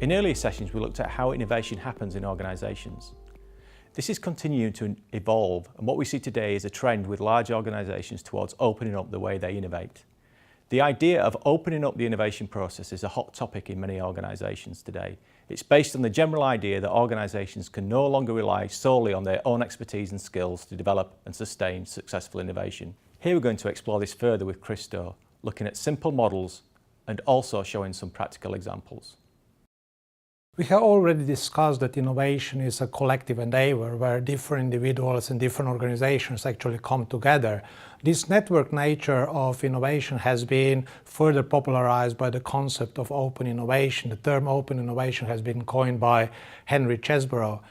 In earlier sessions, we looked at how innovation happens in organisations. This is continuing to evolve, and what we see today is a trend with large organisations towards opening up the way they innovate. The idea of opening up the innovation process is a hot topic in many organisations today. It's based on the general idea that organisations can no longer rely solely on their own expertise and skills to develop and sustain successful innovation. Here we're going to explore this further with Krsto, looking at simple models and also showing some practical examples. We have already discussed that innovation is a collective endeavor where different individuals and different organizations actually come together. This network nature of innovation has been further popularized by the concept of open innovation. The term open innovation has been coined by Henry Chesbrough.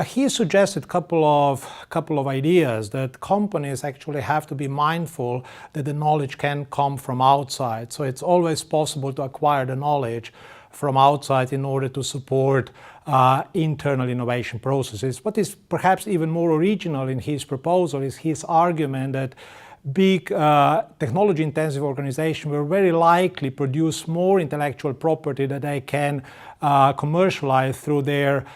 He suggested a couple of ideas that companies actually have to be mindful that the knowledge can come from outside. So it's always possible to acquire the knowledge from outside in order to support internal innovation processes. What is perhaps even more original in his proposal is his argument that big technology-intensive organizations will very likely produce more intellectual property that they can commercialize through their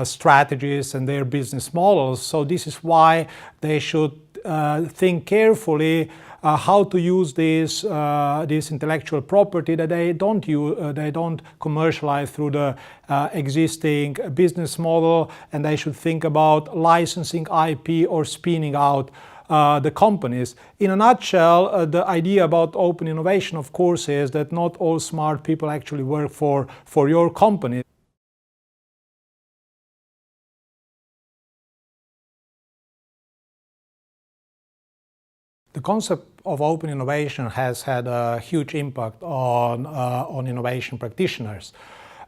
strategies and their business models. So this is why they should think carefully how to use this intellectual property that they don't commercialize through the existing business model, and they should think about licensing IP or spinning out the companies. In a nutshell, the idea about open innovation, of course, is that not all smart people actually work for your company. The concept of open innovation has had a huge impact on innovation practitioners.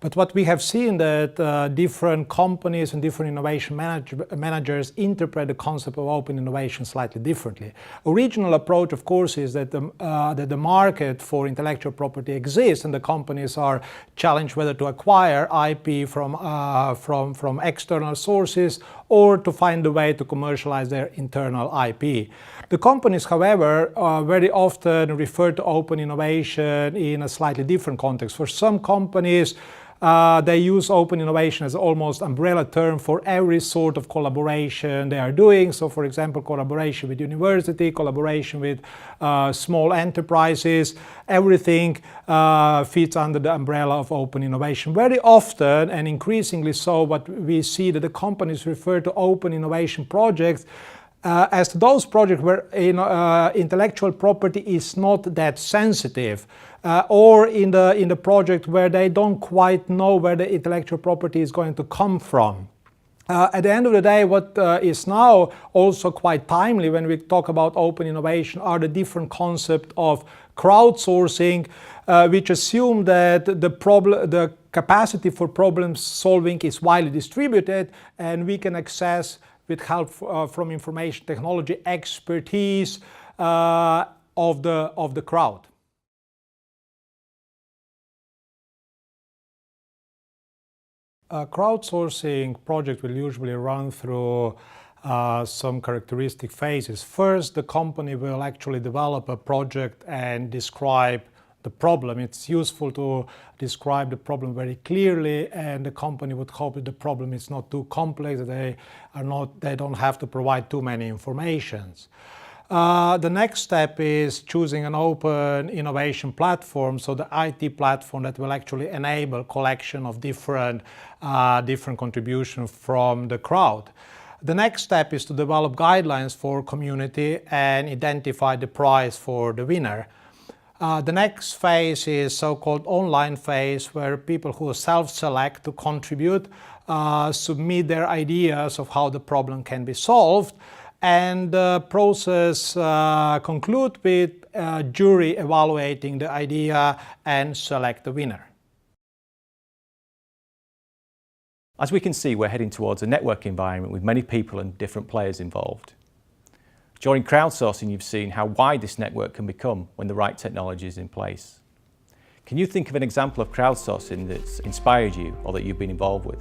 But what we have seen that different companies and different innovation managers interpret the concept of open innovation slightly differently. Original approach, of course, is that the market for intellectual property exists and the companies are challenged whether to acquire IP from external sources or to find a way to commercialize their internal IP. The companies, however, very often refer to open innovation in a slightly different context. For some companies, they use open innovation as almost umbrella term for every sort of collaboration they are doing. So, for example, collaboration with university, collaboration with small enterprises, everything fits under the umbrella of open innovation. Very often, and increasingly so, what we see that the companies refer to open innovation projects as to those projects where intellectual property is not that sensitive, or in the project where they don't quite know where the intellectual property is going to come from. At the end of the day, what is now also quite timely when we talk about open innovation are the different concepts of crowdsourcing, which assume that the capacity for problem solving is widely distributed and we can access with help from information technology expertise of the crowd. A crowdsourcing project will usually run through some characteristic phases. First, the company will actually develop a project and describe the problem. It's useful to describe the problem very clearly, and the company would hope that the problem is not too complex, that they don't have to provide too many informations. The next step is choosing an open innovation platform, so the IT platform that will actually enable collection of different contributions from the crowd. The next step is to develop guidelines for community and identify the prize for the winner. The next phase is so-called online phase, where people who self-select to contribute submit their ideas of how the problem can be solved, and the process concludes with a jury evaluating the idea and select the winner. As we can see, we're heading towards a network environment with many people and different players involved. During crowdsourcing, you've seen how wide this network can become when the right technology is in place. Can you think of an example of crowdsourcing that's inspired you or that you've been involved with?